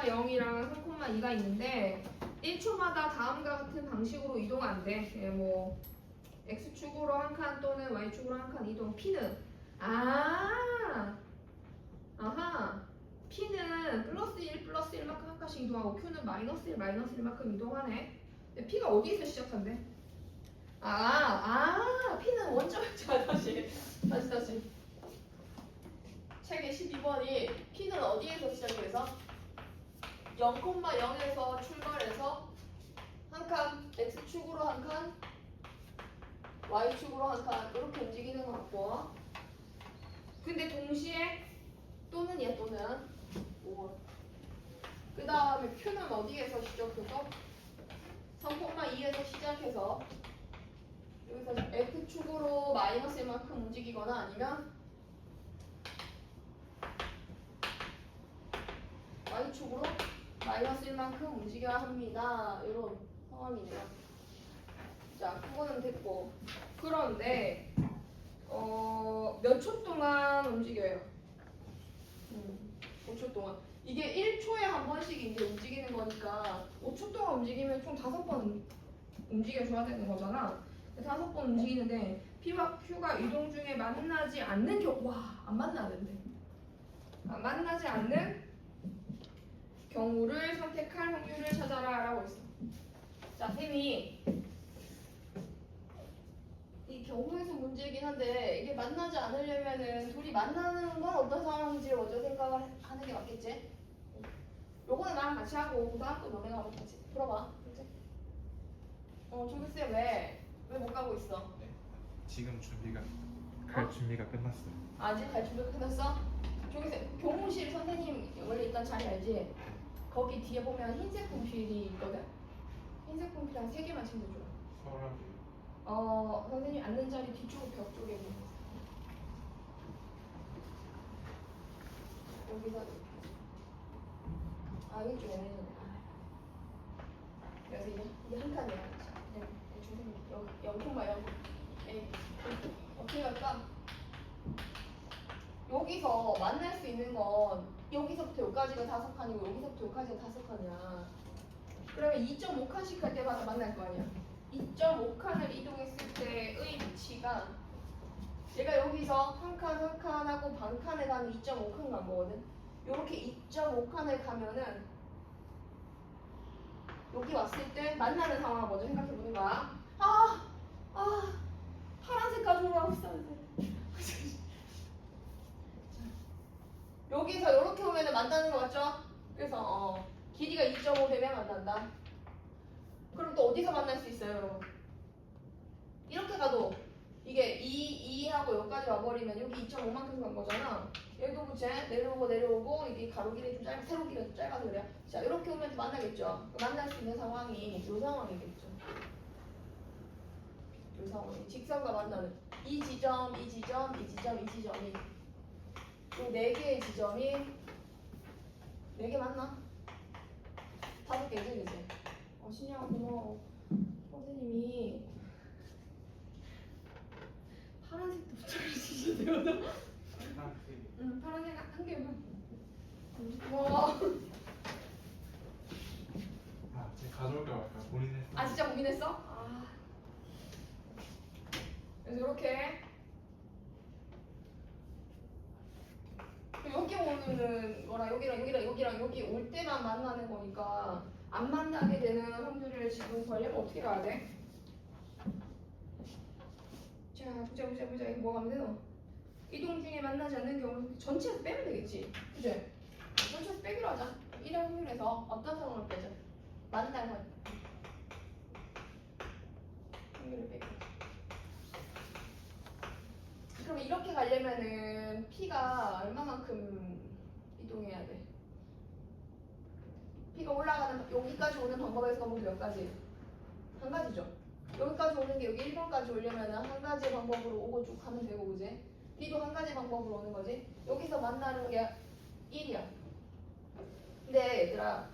0이랑 3,2가 있는데 1초마다 다음과 같은 방식으로 이동 안 돼. 예, 뭐 x축으로 한 칸 또는 y축으로 한 칸 이동. p는 아하 p는 플러스 1 플러스 1만큼 한 칸씩 이동하고 q는 마이너스 1 마이너스 1만큼 이동하네. 근데 p가 어디에서 시작한대? p는 원점자 다시 책의 12번이 p는 어디에서 시작해서 0,0에서 출발해서 한 칸 x축으로 한 칸 y축으로 한 칸 이렇게 움직이는 것 같고, 근데 동시에 또는 그 다음에 q는 어디에서 시작해서 3,2에서 시작해서 여기서 x축으로 마이너스 1만큼 움직이거나 아니면 y축으로 마이너스 1만큼 움직여야 합니다. 이런 상황이네요. 자, 그거는 됐고, 그런데 몇 초 동안 움직여요? 5초 동안. 이게 1초에 한 번씩 이제 움직이는 거니까 5초 동안 움직이면 총 5번 움직여줘야 되는 거잖아. 5번 움직이는데 P와 Q가 이동 중에 만나지 않는 경우, 안 만나는데. 만나지 않는 경우를 선택할 확률을 찾아라 라고 했어. 자, 쌤이 이 경우에서 문제이긴 한데 이게 만나지 않으려면은 둘이 만나는 건 어떤 상황인지를 먼저 생각을 하는 게 맞겠지? 요거는 나랑 같이 하고 그 다음 거 너네가 한번 같이 풀어봐. 그치? 조교쌤 왜 못 가고 있어? 네. 지금 갈 준비가 끝났어요. 아직 갈 준비 끝났어? 조교쌤 교무실 선생님 원래 있던 자리 알지? 거기 뒤에 보면 흰색 분필이 있거든? 흰색 분필 한 3개만 챙겨줘. 서랍이요. 선생님 앉는 자리 뒤쪽 벽 쪽에 있는 거. 여기서 이쪽 애매하네. 그래서 이게 한 칸이야. 그냥 선생님 여기 어떻게 할까? 여기서 만날 수 있는 건 여기서부터 여기까지가 5칸이고 여기서부터 여기까지가 5칸이야. 그러면 2.5칸씩 할 때마다 만날 거 아니야. 2.5칸을 이동했을 때의 위치가 얘가 여기서 한 칸 하고 반 칸에 가는 2.5칸 간 거거든. 요렇게 2.5칸을 가면은 여기 왔을 때 만나는 상황을 먼저 생각해 보는 거야. 파란색 가지고 가고 있었는데. 여기서 이렇게 오면은 만나는 거 맞죠? 그래서 길이가 2.5 되면 만난다. 그럼 또 어디서 만날 수 있어요, 여러분? 이렇게 가도 이게 2하고 여기까지 와버리면 여기 2.5만큼 간 거잖아. 여기도 그치? 내려오고 이게 가로 길이 좀 짧아, 세로 길이가 좀 짧아서 그래요. 자, 이렇게 오면 만나겠죠. 만날 수 있는 상황이 이 상황이겠죠. 이 상황이 직선과 만나는 이 지점이 이 4개의 지점이 4개 맞나? 5개지, 그치? 신영아 고마워. 선생님이 파란색도 붙여주셔야 돼요. 파란색 한 개만. 고마워. 제가 가져올까 말까 고민했어요. 진짜 고민했어? 그래서 이렇게 여기 오는 거랑 여기랑 여기 올 때만 만나는 거니까 안 만나게 되는 확률을 지금 구하려면 어떻게 가야 돼? 자, 보자. 이거 뭐 하면 되노? 이동 중에 만나지 않는 경우 전체에서 빼면 되겠지. 그치? 전체에서 빼기로 하자. 이런 확률에서 어떤 상황을 빼자? 만날 확률을 빼기. 그럼 이렇게 가려면은 P가 얼마만큼 이동해야 돼? P가 올라가는 여기까지 오는 방법에서 모두 몇 가지? 한 가지죠. 여기까지 오는 게 여기 1번까지 오려면은 한 가지 방법으로 오고 쭉 가면 되고, 그지? B도 한 가지 방법으로 오는 거지. 여기서 만나는 게 1이야. 근데 얘들아,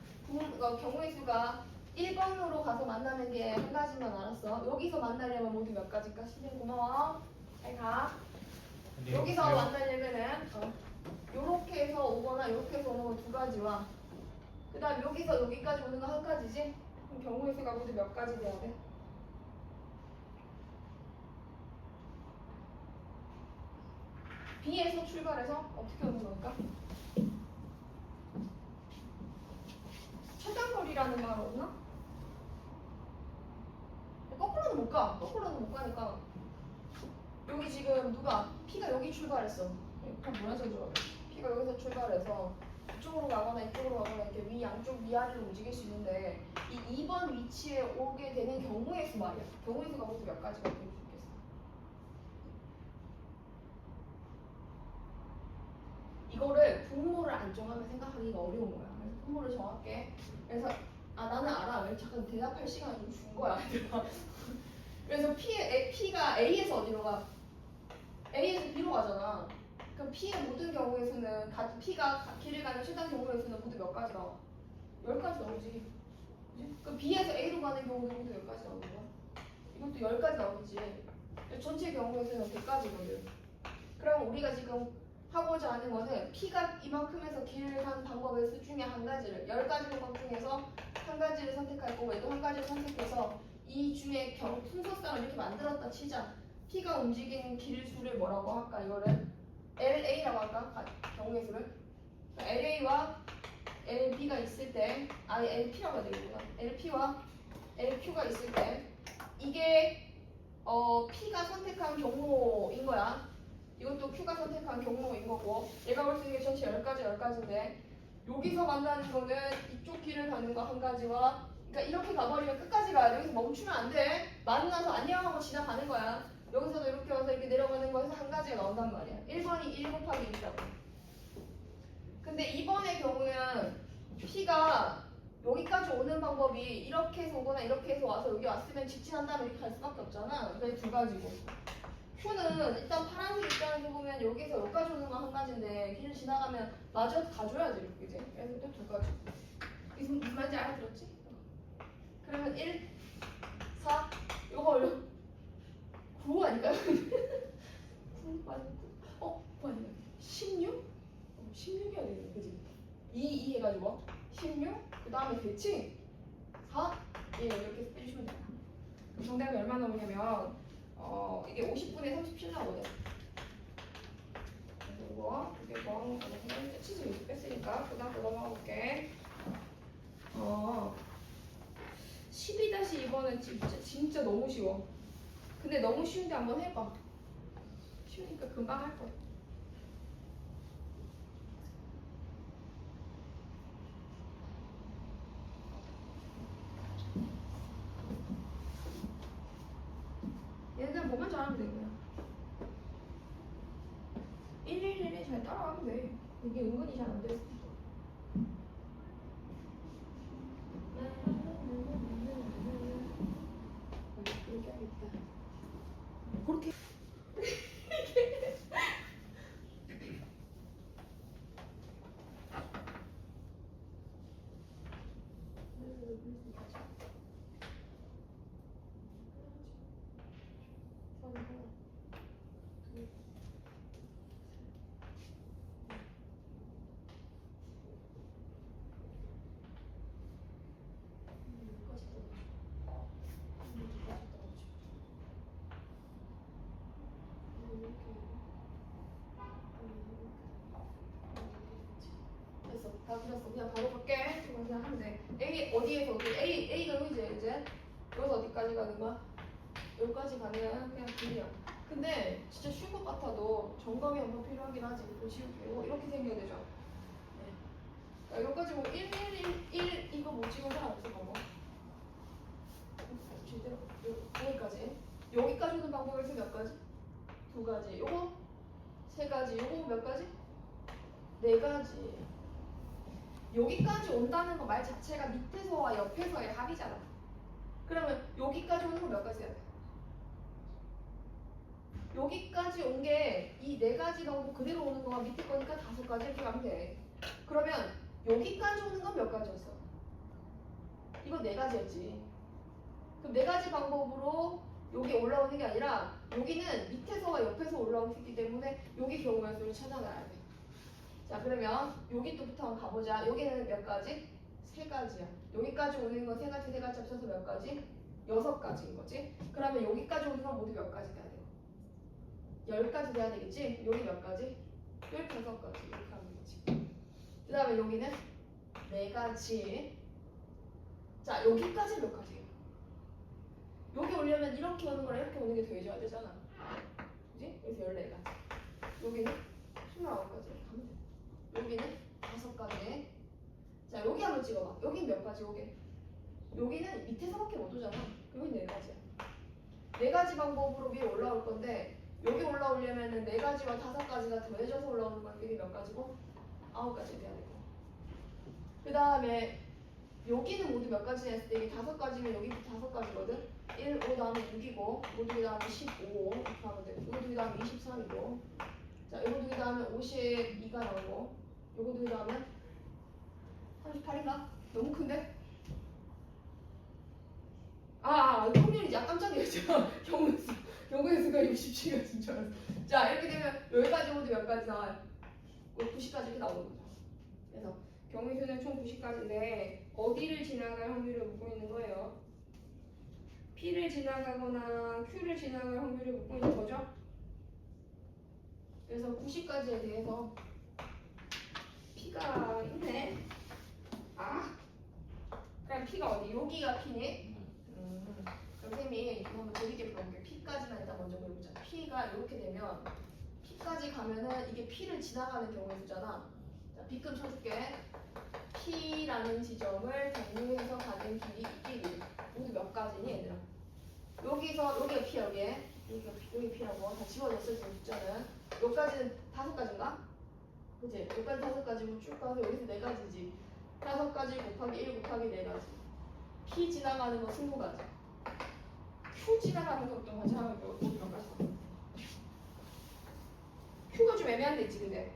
경우의 수가 1번으로 가서 만나는 게 한 가지만 알았어. 여기서 만나려면 모두 몇 가지일까? 신경 고마워. 잘 가. 여기서 만나려면은 요렇게 해서 오거나 요렇게 해서 오는 거 2가지와 그 그 다음 여기서 여기까지 오는 거 한 가지지? 그럼 경우의 수가 모두 몇 가지 돼야 돼? B에서 출발해서 어떻게 오는 걸까? 최단거리라는 말 없나? 거꾸로는 못 가. 거꾸로는 못 가니까 여기 지금 누가 P가 여기 출발했어. 그럼 뭐라 적어줘? P가 여기서 출발해서 이쪽으로 가거나 이쪽으로 가거나 이렇게 위 양쪽 위아래로 움직일 수 있는데 이 2번 위치에 오게 되는 경우의 수 말이야. 경우의 수가 모두 몇 가지가 될 수 있겠어? 이거를 분모를 안 정하면 생각하기가 어려운 거야. 그래서 분모를 정할게. 그래서 나는 알아. 왜 잠깐 대답할 시간을 좀 준 거야. 그래서 P가 A에서 어디로 가? A에서 B로 가잖아. 그럼 P의 모든 경우의 수는 P가 길을 가는 최단 경우의 수는 모두 몇 가지 나와? 10가지 나오지. 그치? 그럼 B에서 A로 가는 경우는 모두 몇 가지 나오는 거야? 이것도 10가지 나오겠지. 전체 경우의 수는 100가지거든. 그럼 우리가 지금 하고자 하는 거는 P가 이만큼에서 길을 간 방법의 수 중에 한 가지를 10가지 방법 중에서 한 가지를 선택할 거고 얘도 한 가지를 선택해서 이 중에 순서상을 이렇게 만들었다 치자. P가 움직이는 길 수를 뭐라고 할까? 이거를 LA라고 할까? 경우의 수를 LA와 LB가 있을 때 LP라고 해야 되겠구나. LP와 LQ가 있을 때 이게 P가 선택한 경로인 거야. 이것도 Q가 선택한 경로인 거고 얘가 볼 수 있는 게 전체 10가지인데 여기서 만나는 거는 이쪽 길을 가는 거 한 가지와 그러니까 이렇게 가버리면 끝까지 가야 돼. 여기서 멈추면 안 돼. 만나서 안녕하고 지나가는 거야. 여기서도 이렇게 와서 이렇게 내려가는 거에서 한 가지가 나온단 말이야. 1번이 1 곱하기 1이라고. 근데 2번의 경우는 P가 여기까지 오는 방법이 이렇게 해서 오거나 이렇게 해서 와서 여기 왔으면 직진한 다음에 이렇게 갈 수밖에 없잖아. 그러니까 이 두 가지고. Q는 일단 파란색 입장에서 보면 여기서 여기까지 오는 거 한 가지인데 길을 지나가면 마저 가줘야지 이렇게 이제. 그래서 또 두 가지. 무슨 말인지 알아들었지? 그러면 1, 4 요거 얼려 9 아닐까요? 9 맞고 9 아니야 16? 16이어야 되겠네 그지? 2 해가지고 16 그 다음에 대칭 4 이렇게 빼주시면 돼요. 그럼 정답이 얼마 나오냐면 이게 50분에 37 나오거든. 그래서 이거 이게 뭐 치즈 이렇게 뺐으니까 그 다음 거 넘어가 볼게. 12-2번은 진짜 너무 쉬워. 근데 너무 쉬운데 한번 해봐. 쉬우니까 금방 할 거야. 얘는 그냥 뭐만 잘하면 돼 그냥. 111에 잘 따라가면 돼. 이게 은근히 잘 안 될 수도 있어. 이렇게 하겠다. 그렇게 됐어. 다 그렸어. 그냥 바로 갈게. 이거 그냥 하면 돼. A 어디에서 어디? A가 여기지 이제. 여기서 어디까지 가는 거야? 여기까지 가면 그냥 길이야. 근데 진짜 쉬운 것 같아도 점검이 한번 필요하긴 하지. 이렇게 생겨야 되죠. 네. 그러니까 여기까지 보면 1 이거 못 찍은 사람 없을 거고. 제대로 여기까지. 여기까지 오는 방법에서 몇 가지? 2가지. 요거 3가지. 요거 몇 가지? 4가지. 여기까지 온다는 거 말 자체가 밑에서와 옆에서의 합이잖아. 그러면 여기까지 오는 건 몇 가지야? 여기까지 온 게 이 4가지 방법 그대로 오는 거가 밑에 거니까 5가지 이렇게 가면 돼. 그러면 여기까지 오는 건 몇 가지였어? 이거 4가지였지. 그럼 4가지 방법으로 여기 올라오는 게 아니라 여기는 밑에서와 옆에서 올라올 수 있기 때문에 여기 경우의 수를 찾아놔야 돼. 자 그러면 여기 또부터 한번 가보자. 여기는 몇 가지? 세 가지야. 여기까지 오는 건 세 가지 합쳐서 몇 가지? 6가지인 거지. 그러면 여기까지 오는 건 모두 몇 가지 돼야 돼? 10가지 돼야 되겠지? 여기 몇 가지? 15가지 이렇게 하는 거지. 그 다음에 여기는 4가지. 자, 여기까지 몇 가지? 여기 오려면 이렇게 오는 거랑 이렇게 오는 게 더해져야 되잖아. 그지? 그래서 14가지. 여기는 29가지 이렇게 하면 돼. 여기는 5가지. 자, 여기 한번 찍어봐. 여긴 몇 가지? 여기는 밑에서밖에 못 오잖아. 여긴 4가지야. 4가지 방법으로 위에 올라올 건데 여기 올라오려면은 4가지와 5가지가 더해져서 올라오는 건 이게 몇 가지고? 9가지 돼야 되고. 그 다음에 여기는 모두 몇 가지 했을 때 이게 5가지면 여기도 5가지거든. 1, 5 다음에 6이고 요거 2개 다음에 15 이렇게 하면 되고 요거 2개 다음에 23이고 자 요거 2개 다음에 52가 나오고 요거 2개 다음에 38인가? 너무 큰데? 확률이지. 깜짝 놀랐죠. 경우의 수가 67가 진짜 알았어. 자 이렇게 되면 여기까지 모두 몇 가지 나와요? 90까지 이렇게 나오는 거죠. 그래서 경우의 수는 총 90까지인데 어디를 지나갈 확률을 묻고 있는 거예요? P를 지나가거나 Q를 지나갈 확률을 묻고 있는 거죠. 그래서 90까지에 대해서 P가 있네. 그럼 P가 어디? 여기가 P네. 그럼 쌤이 한번 재밌게 풀어볼게요. P까지만 일단 먼저 보여보자. P가 이렇게 되면 P까지 가면은 이게 P를 지나가는 경우의 수잖아. 자, B급 쳐줄게. P라는 지점을 경유해서 가는 길이 이 길이 모두 몇 가지니 얘들아? 여기서 여기가 P야 여기 P라고 다 지워졌어 지금 숫자는. 여기까지는 5가지인가? 그치? 여기까지 5가지고 쭉 가서 여기서 4가지지. 5가지 곱하기 1 곱하기 4가지. P 지나가는 거 20가지. Q 지나가는 것도 같이 하면 모두 몇 가지? Q가 좀 애매한 데 있지 근데.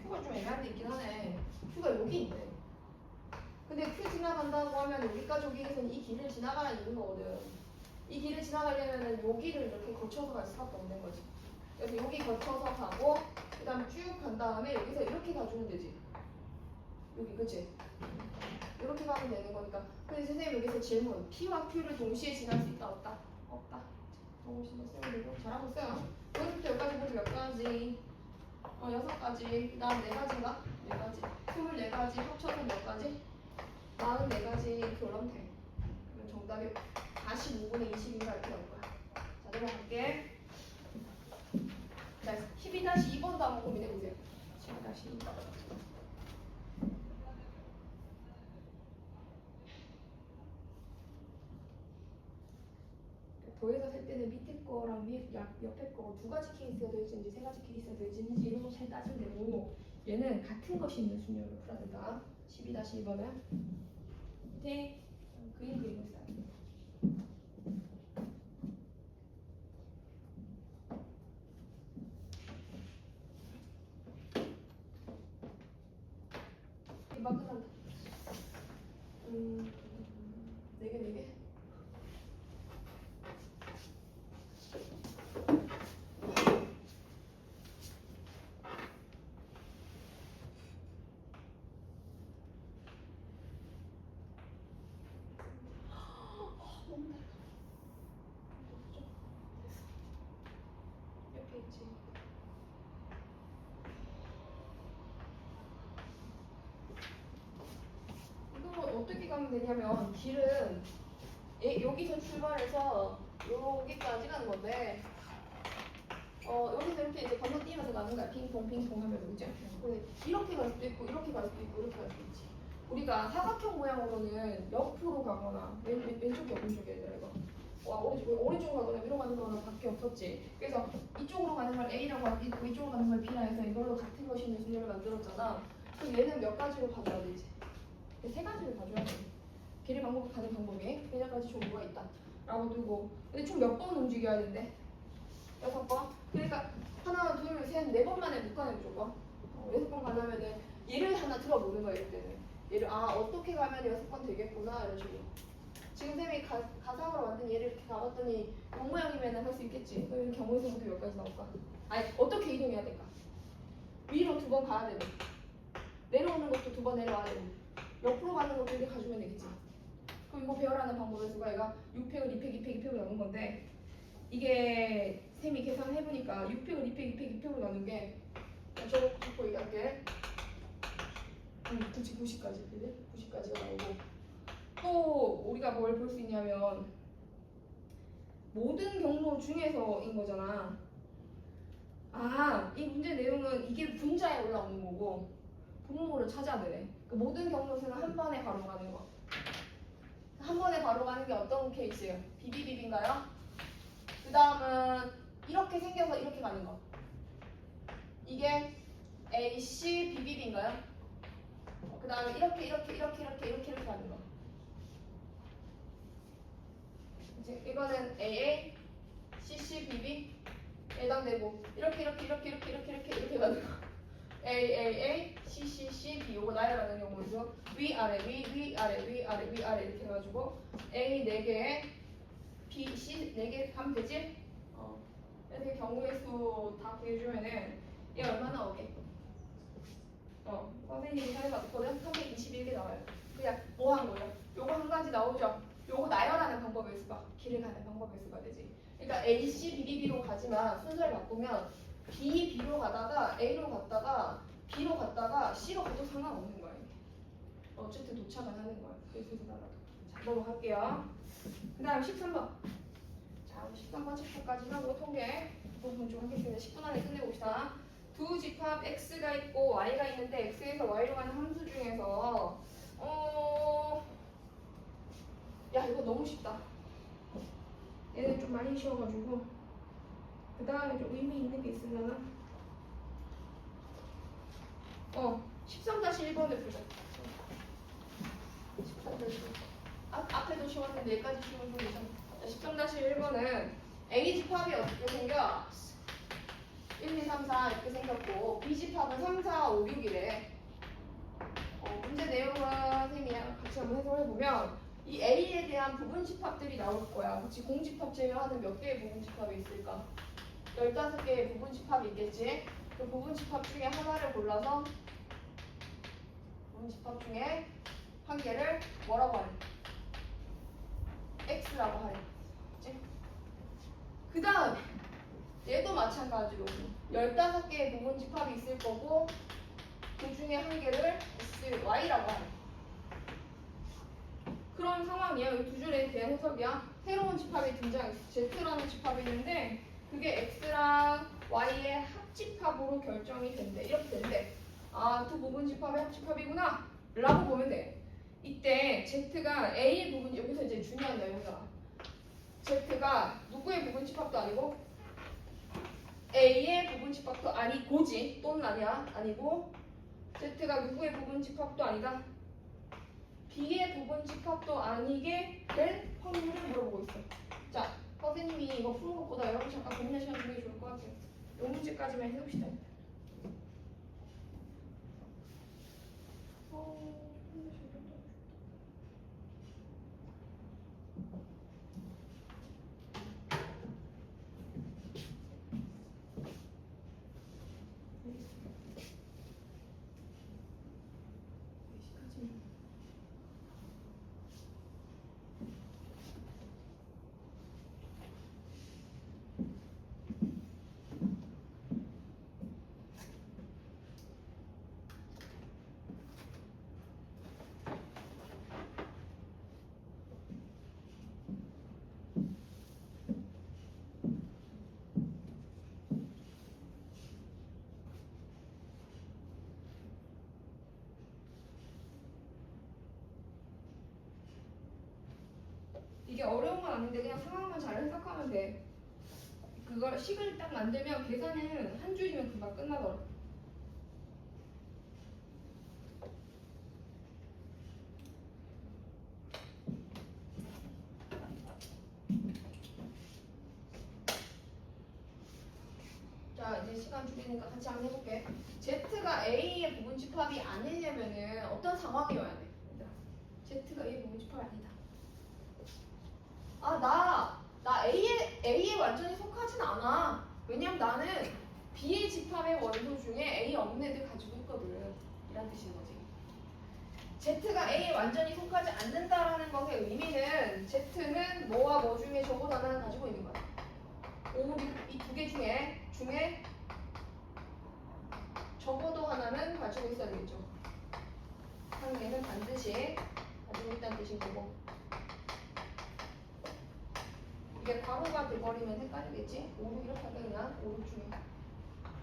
Q가 좀 애매한 데 있긴 하네. Q가 여기 있네. 근데 Q 지나간다고 하면 여기까지 오기 위해서는 이 길을 지나가야 되는 거거든. 이 길을 지나가려면 여기를 이렇게 거쳐서 갈 수밖에 없는 거지. 그래서 여기 거쳐서 가고 그 다음에 쭉 간 다음에 여기서 이렇게 가주면 되지. 여기 그치? 이렇게 가면 되는 거니까. 근데 선생님 여기서 질문. P와 Q를 동시에 지날 수 있다 없다? 없다. 동시에 쌤이 잘하고 있어요. 여기부터 여기까지 모두 몇 가지? 6가지. 그 다음 4가지인가? 4가지. 24가지 합쳐서 몇 가지? 44가지 이렇게 올라오면 돼. 그러면 정답이 45분의 20인가 이렇게 나올 거야. 자, 넘어갈게. 자, 12-2번도 한번 고민해보세요. 12-2번. 더해서 셀 때는 밑에 거랑 위에 옆에 거 2가지 케이스가 더해지는지 3가지 케이스가 더해지는지 이런 거 잘 따지면 되고 얘는 같은 것이 있는 수녀로 풀어야 된다. 12-2번은 밑에 그림 그리고 있어요. 금방 끝난다. 4개. 너무 달라. 이렇게 있지. 이거 어떻게 가면 되냐면 길은 여기서 출발해서 여기까지 가는 건데 여기서 이렇게 이제 건너뛰면서 가는 거야. 핑퐁 하면서 그죠? 근데 이렇게 갈 수도 있고 이렇게 갈 수도 있고 이렇게 갈 수도 있지. 우리가 사각형 모양으로는 옆으로 가거나 왼쪽이 오른쪽이야 얘들아 이거. 오른쪽으로 가거나 위로 가는 거는 밖에 없었지. 그래서 이쪽으로 가는 걸 A라고 하고 이쪽으로 가는 걸 B라 해서 이걸로 같은 것이 있는 순서를 만들었잖아. 그럼 얘는 몇 가지로 봐줘야 되지? 3가지를 봐줘야 돼. 길을 가는 방법에 3가지 종류가 있다 라고 두고 근데 총 몇 번 움직여야 된대? 6번? 그러니까 하나, 둘, 셋, 4번 만에 묶어내 무조건 6번 가려면은 얘를 하나 들어보는 거야 이럴 때는 얘를 어떻게 가면 6번 되겠구나 이런 식으로 지금 쌤이 가상으로 만든 얘를 이렇게 가봤더니 이 모양이면 할 수 있겠지. 그러면 경우에서부터 몇 가지 나올까? 아니 어떻게 이동해야 될까? 위로 2번 가야 되고 내려오는 것도 2번 내려와야 되고 옆으로 가는 것도 이렇게 가주면 되겠지. 그럼 이거 배열하는 방법에서가 얘가 6팩을 2팩, 2팩, 2팩으로 나눈 건데 이게 쌤이 계산해보니까 6팩을 2팩, 2팩, 2팩으로 나눈 게 적고 얘기할게. 그치 90까지, 그지? 90까지가 나오고 또 우리가 뭘 볼 수 있냐면 모든 경로 중에서인 거잖아. 아, 이 문제 내용은 이게 분자에 올라오는 거고 분모를 찾아야 되네. 그 모든 경로수는 한 번에 바로 가는 거. 한 번에 바로 가는 게 어떤 케이스예요? 비비비비인가요? 그 다음은 이렇게 생겨서 이렇게 가는 거. 이게 AC BBB인가요? 그 다음에 이렇게 가는 거. 이제 이거는 AA, CC, BB 해당되고 이렇게 가는 거. AAA, CCC, B 요거 나열하는 경우죠. 위아래 이렇게 해가지고 A 4개, B, C 4개 하면 되지? 이렇게 경우의 수 다 구해주면은 얘 얼마 나오게? 선생님이 해봤거든? 321개 나와요. 그냥 뭐 한 거예요? 요거 한 가지 나오죠? 요거 나열하는 방법의 수가, 길을 가는 방법의 수가 되지. 그러니까 A, C, B, B로 가지만 순서를 바꾸면 B, B로 가다가 A로 갔다가 B로 갔다가 C로 가도 상관없는 거예요. 어쨌든 도착은 하는 거예요. 그래서 나라도. 자, 넘어갈게요. 그 다음 13번. 자, 13번 챕터까지 하고 통계 부분 좀 하겠습니다. 10분 안에 끝내봅시다. 두 집합 x가 있고 y가 있는데 x에서 y로 가는 함수 중에서 야 이거 너무 쉽다. 얘는 좀 많이 쉬워가지고 그 다음에 좀 의미 있는 게 있으려나? 13-1번을 보자. 13-1번. 앞에도 쉬웠는데 여기까지 쉬운 거죠. 13-1번은 A 집합이 어떻게 생겨? 1, 2, 3, 4 이렇게 생겼고 B 집합은 3, 4, 5, 6이래. 문제 내용은 선생님이랑 같이 한번 해석해보면 이 A에 대한 부분 집합들이 나올 거야. 그치? 공집합 제외하는 몇 개의 부분 집합이 있을까? 15개의 부분 집합이 있겠지? 그 부분 집합 중에 하나를 골라서 부분 집합 중에 한 개를 뭐라고 하래? X라고 하래. 그치? 그 다음에 얘도 마찬가지로 15개의 부분 집합이 있을 거고 그 중에 한 개를 Y라고 하래. 그런 상황이야. 이 두 줄에 대한 해석이야. 새로운 집합이 등장했어. Z라는 집합이 있는데 그게 X랑 Y의 합집합으로 결정이 된대. 이렇게 된대. 아, 두 부분 집합의 합집합이구나 라고 보면 돼. 이때 Z가 A의 부분, 여기서 이제 중요한 내용이야. Z가 누구의 부분 집합도 아니고 A의 부분 집합도 아니고지. 또는 아니야. 아니고 Z가 누구의 부분 집합도 아니다. B의 부분 집합도 아니게 될 확률을 물어보고 있어. 자, 선생님이 이거 푸는 것보다 여러분 잠깐 고민할 시간 주는 게 좋을 것 같아요. 이 문제까지만 해봅시다. 이게 어려운 건 아닌데 그냥 상황만 잘 해석하면 돼. 그걸 식을 딱 만들면 계산은 한 줄이면 금방 끝나더라. 자, 이제 시간 줄이니까 같이 한번 해볼게. Z가 A의 부분 집합이 아니려면은 어떤 상황이어야 돼? Z가 A의 부분 집합이 아니다. 아, 나 A에 완전히 속하진 않아. 왜냐면 나는 B의 집합의 원소 중에 A 없는 애들 가지고 있거든. 이란 뜻인 거지. Z가 A에 완전히 속하지 않는다라는 것의 의미는 Z는 뭐와 뭐 중에 적어도 하나는 가지고 있는 거야. 5, 6, 이 두 개 중에 적어도 하나는 가지고 있어야 되겠죠. 한 개는 반드시 가지고 있다는 뜻인 거고. 이게 괄호가 돼버리면 헷갈리겠지? 5, 6 이렇게 하면 그냥 5, 6 중에.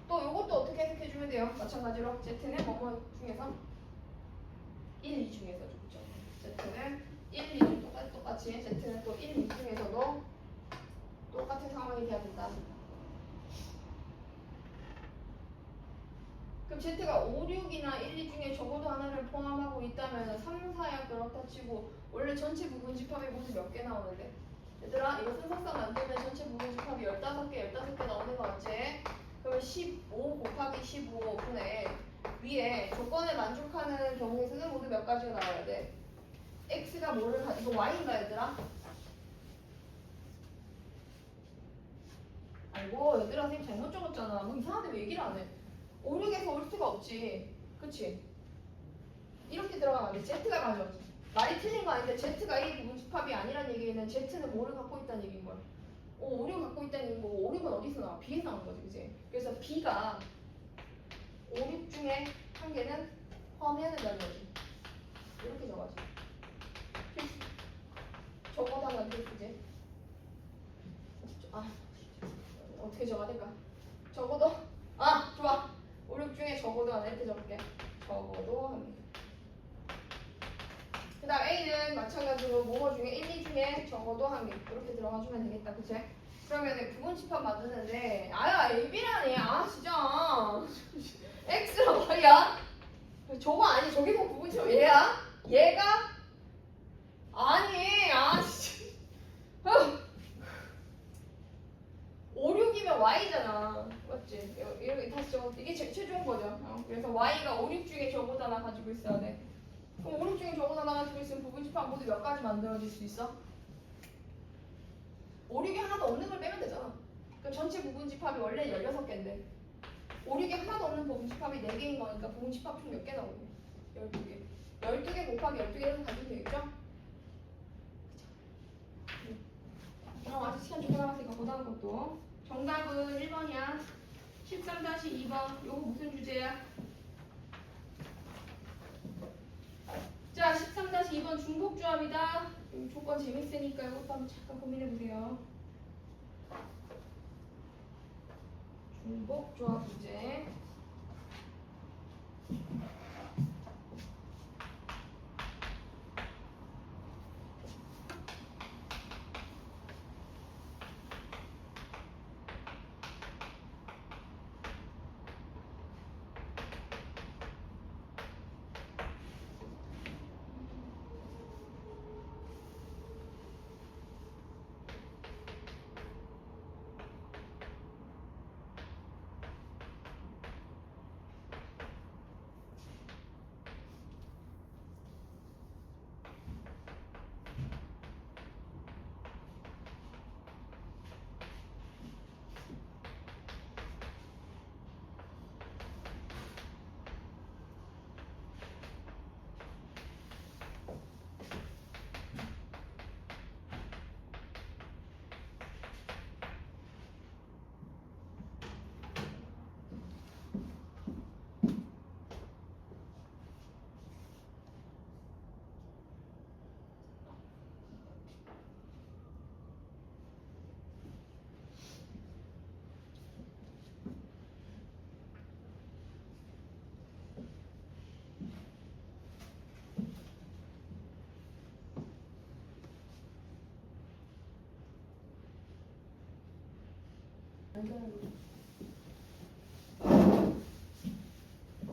또 이것도 어떻게 해석해주면 돼요? 마찬가지로 Z는 뭐뭐 중에서 1, 2 중에서 좋죠. Z는 1, 2 중 똑같이 Z는 또 1, 2 중에서도 똑같은 상황이 돼야 된다. 그럼 Z가 5, 6이나 1, 2 중에 적어도 하나를 포함하고 있다면 3, 4야 그렇다 치고 원래 전체 부분 집합이 모두 몇 개 나오는데? 얘들아 이거 순서상 만들면 전체 부분 집합이 15개, 15개 나오는 거 맞지? 그러면 15 곱하기 15분의 위에 조건을 만족하는 경우에서는 모두 몇 가지가 나와야 돼? X가 뭐를 이거 Y인가 얘들아? 아이고 얘들아 선생님 잘못 적었잖아. 뭐 이상한데 왜 얘기를 안 해? 5, 6에서 올 수가 없지. 그치? 이렇게 들어가면 안 돼. Z가 맞아. 말이 틀린 거 아닌데 Z가 이 부분 집합이 아니란 얘기는 Z는 뭐를 갖고 있다는 얘기인 거야. 5, 6을 갖고 있다는 얘기인 거고 5, 6은 어디서 나와? B에서 나오는 거지. 그치? 그래서 B가 5, 6 중에 한 개는 포함해야 된다는 거지. 이렇게 적어야지. 필수. 적어도 하나 필수지. 아, 어떻게 적어야 될까? 적어도 좋아. 5, 6 중에 적어도 하나 이렇게 적을게. 적어도 합니다. 그 다음 A는 마찬가지로 뭐뭐 중에 1, 2 중에 적어도 한 개. 이렇게 들어가주면 되겠다. 그치? 그러면 부분 집합 만드는데 A, B라니. 진짜. X랑 Y야? 저거 아니. 저기서 부분 집합 얘야? 얘가? 아니. 진짜. 5, 6이면 Y잖아. 맞지? 이렇게 다시 적어. 이게 최종 거죠. 그래서 Y가 5, 6 중에 적어도 하나 가지고 있어야 돼. 그럼 5, 6 중에 적어도 하나 가지고 있으면 부분 집합 모두 몇 가지 만들어질 수 있어? 5, 6에 하나도 없는 걸 빼면 되잖아. 그럼 전체 부분 집합이 원래 16개인데 5, 6에 하나도 없는 부분 집합이 4개인 거니까 부분 집합 총 몇 개 나오고? 12개. 12개 곱하기 12개를 가지면 되겠죠? 그럼 아직 시간 조금 남았으니까 보다는 것도 정답은 1번이야. 13-2번. 요거 무슨 주제야? 자, 13-2번 중복조합이다. 이 조건 재밌으니까 이것도 한번 잠깐 고민해보세요. 중복조합 문제.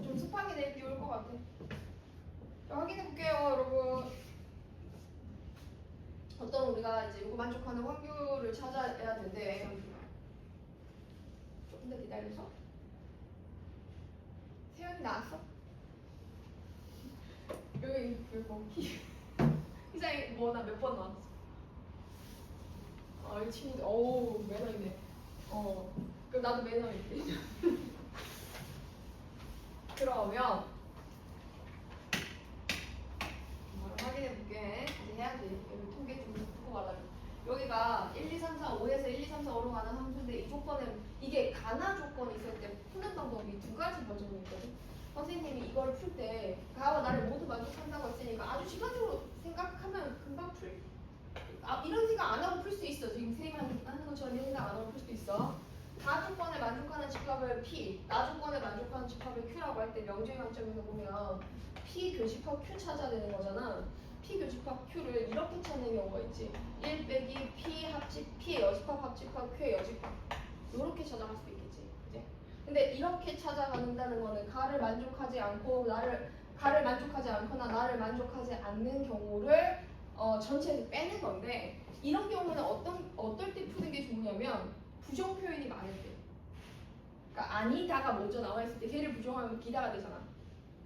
좀 습하게 내일 비 올 것 같아. 자, 확인해 볼게요, 여러분. 어떤 우리가 이제 요거 만족하는 확률을 찾아야 된대. 조금 더 기다려서. 세연이 나왔어? 여기 희장이 뭐 나 몇 번 나왔어? 이 친구들 어우 매너 있네. 그럼 나도 매너 있게. 그러면 만족하는 함수인데 이 조건은 이게 가나 조건이 있을 때 푸는 방법이 두 가지 버전이 있거든. 선생님이 이걸 풀 때 가와 나를 모두 만족한다고 했으니까 아주 시간적으로 생각하면 금방 이런 생각 안 하고 풀 수 있어. 지금 선생님이 하는 것처럼 이런 생각 안 하고 풀 수 있어. 가 조건에 만족하는 집합을 P, 나 조건에 만족하는 집합을 Q라고 할 때 명제의 관점에서 보면 P 교집합 Q 찾아야 되는 거잖아. P 교집합 Q를 이렇게 찾는 경우가 있지. 1 빼기 P 합집 P의 여집합 합집합 Q의 여집합 이렇게 찾아갈 수 있겠지. 그치? 근데 이렇게 찾아간다는 거는 가를 만족하지 않고 가를 만족하지 않거나 나를 만족하지 않는 경우를 전체에서 빼는 건데 이런 경우는 어떨 때 푸는 게 좋으냐면 부정 표현이 많을 때. 그러니까 아니다가 먼저 나와 있을 때 걔를 부정하면 기다가 되잖아.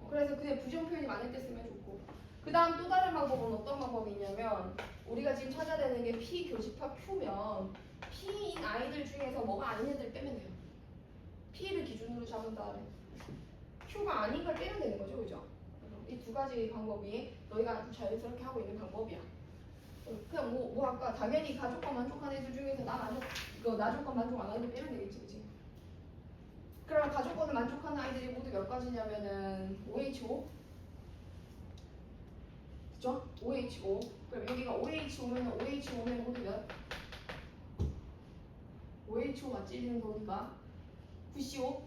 그래서 그냥 부정 표현이 많을 때 쓰면 좋고. 그 다음 또 다른 방법은 어떤 방법이 있냐면 우리가 지금 찾아야 되는 게 P 교집합 Q면 P인 아이들 중에서 뭐가 아닌 애들 빼면 돼요. P를 기준으로 잡은 다음에 Q가 아닌 걸 빼면 되는 거죠. 그죠? 이 두 가지 방법이 너희가 아주 자연스럽게 하고 있는 방법이야. 그냥 뭐 아까 당연히 가족과 만족하는 애들 중에서 나 조건 만족 안 하는 애 빼면 되겠지. 그치? 그럼 가족과는 만족하는 아이들이 모두 몇 가지냐면은 OHO 그죠? OHO. 그럼 여기가 OHO면 OHO면 모두 몇? OHO가 찔리는 거 어디가? 9CO?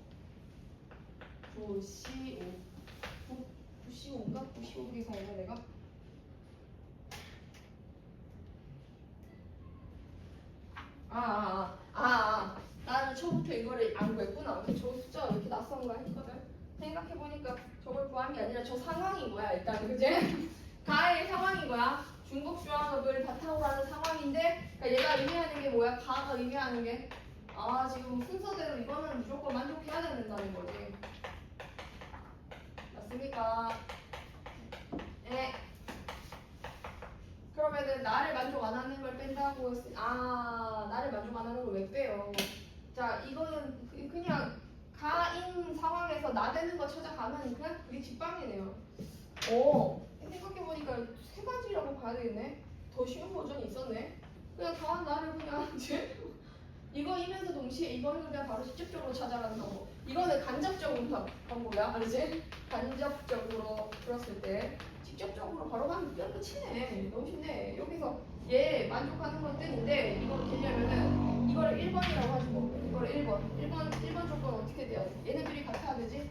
9CO9CO인가? 9CO 계산이야 내가? 나는 처음부터 이거를 안 구했구나. 저 숫자가 이렇게 낯선가 했거든. 생각해보니까 저걸 구한 게 아니라 저 상황인 거야 일단. 그지? 가의 상황인 거야. 중복 조합을 바탕으로 하는 상황인데 그러니까 얘가 의미하는 게 뭐야? 가가 의미하는 게 지금 순서대로 이거는 무조건 만족해야 된다는 거지. 맞습니까? 네. 그러면은 나를 만족 안 하는 걸 뺀다고 나를 만족 안 하는 걸 왜 빼요? 자, 이거는 그냥 가인 상황에서 나 되는 거 찾아가면 그냥 그게 직방이네요. 생각해보니까 세 가지라고 봐야 되겠네. 더 쉬운 버전이 있었네. 그냥 다음 나를 그냥 이거이면서 동시에 이거를 그냥 바로 직접적으로 찾아가는 방법. 이거는 간접적으로 방법이야. 알지? 간접적으로 풀었을 때 직접적으로 바로 가면 그냥 끝이네. 너무 쉽네. 여기서 얘 만족하는 건 뜬인데 이걸 되려면은 이거를 1번이라고 하지 뭐. 이거를 1번 조건 어떻게 돼야 돼? 얘네들이 같아야 되지?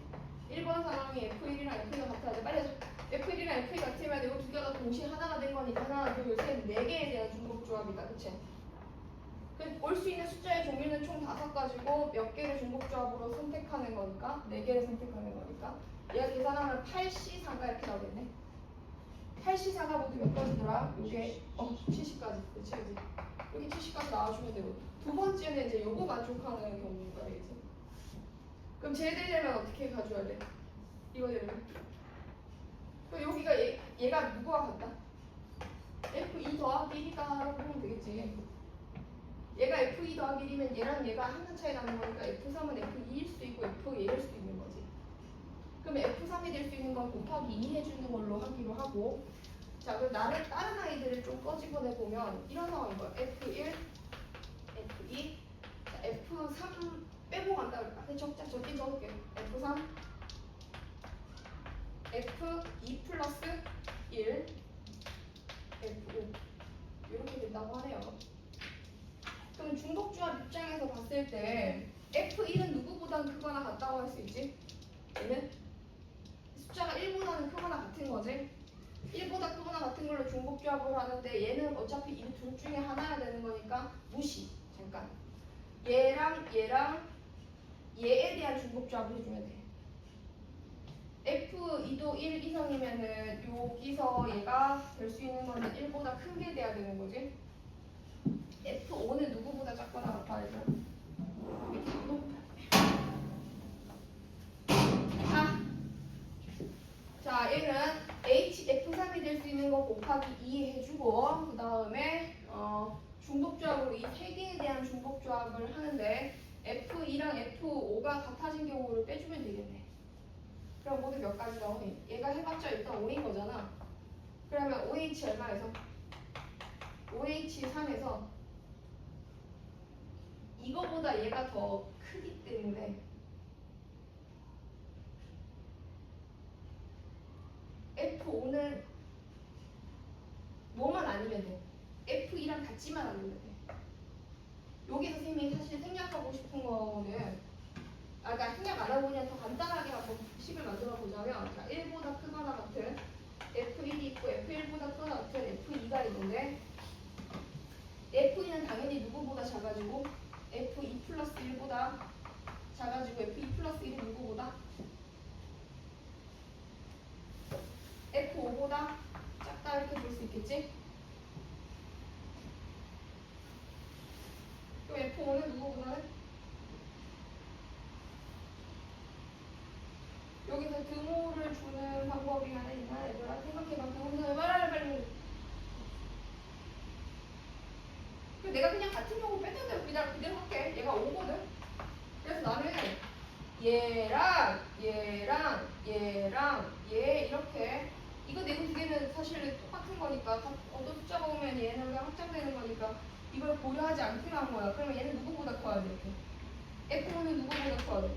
1번 상황이 F1이랑 F2가 같아야 돼. 빨리 해줘. F1이랑 F2 같으면 이거 두 개가 동시에 하나가 된 거니까 하나, 둘, 셋, 네 개에 대한 중복조합이다. 그치? 올 수 있는 숫자의 종류는 총 5가지고 몇 개를 중복조합으로 선택하는 거니까 4개를 선택하는 거니까 얘가 계산하면 8C4가 이렇게 나오겠네. 8C4가 모두 몇 가지더라? 요게 70까지. 그치? 여기 70까지 나와주면 되고 두 번째는 이제 요거 만족하는 경우가 되겠지. 그럼 쟤 되려면 어떻게 가져야 돼? 이거 되려면 그럼 여기가 얘가 누구와 같다? F2 더하기 1이다라고 보면 되겠지. 얘가 F2 더하기 1이면 얘랑 얘가 한 차이 나는 거니까 F3은 F2일 수도 있고 F2일 수도 있는 거지. 그럼 F3이 될 수 있는 건 곱하기 2 해주는 걸로 하기로 하고 자 그럼 다른 아이들을 좀 꺼집어내 보면 이런 상황인 거야. F1, F2, 자, F3 빼고 간다 그럴까? 적게 적을게. F3, F2 플러스 1, F5 이렇게 된다고 하네요. 그럼 중복조합 입장에서 봤을 때 F1은 누구보단 크거나 같다고 할 수 있지? 얘는 숫자가 1보다는 크거나 같은 거지? 1보다 크거나 같은 걸로 중복조합을 하는데 얘는 어차피 이 둘 중에 하나야 되는 거니까 무시. 잠깐. 얘랑 얘에 대한 중복조합을 해주면 돼. F2도 1 이상이면은 여기서 얘가 될 수 있는 거는 1보다 큰 게 돼야 되는 거지? F5는 누구보다 작거나 같아야 돼. 자, 얘는 F3이 될 수 있는 거 곱하기 2 해주고 그 다음에 중복조합으로 이 세 개에 대한 중복조합을 하는데 F2랑 F5가 같아진 경우를 빼주면 되겠네. 그럼 모두 몇 가지 나오니? 얘가 해봤자 일단 5인 거잖아. 그러면 OH 얼마에서? OH3에서 이거보다 얘가 더 크기 때문에 F5는 뭐만 아니면 돼. F2랑 같지만 않으면 돼. 여기서 선생님이 사실 생략하고 싶은 거는 그러니까 생략 안 하고 그냥 더 간단하게 한번 식을 만들어 보자면 자, 1보다 크거나 같은 F1이 있고 F1보다 크거나 같은 F2가 있는데 F2는 당연히 누구보다 작아지고 F2 플러스 1보다 작아지고 F2 플러스 1은 누구보다 F5보다 작다 이렇게 볼 수 있겠지? 그럼 F5는 누구보다는 여기서 등호를 주는 방법이 하나 있나? 얘들아 생각해봐. 등호는 말하라 빨리. 내가 그냥 같은 경우 뺐던 대로 그대로 할게. 얘가 5거든. 그래서 나는 얘랑 얘 이렇게 이거 내고 두 개는 사실 똑같은 거니까 어떤 숫자가 오면 얘는 그냥 확장되는 거니까 이걸 고려하지 않기로 한 거야. 그러면 얘는 누구보다 커야 돼? 이렇게. F1은 누구보다 커야 돼?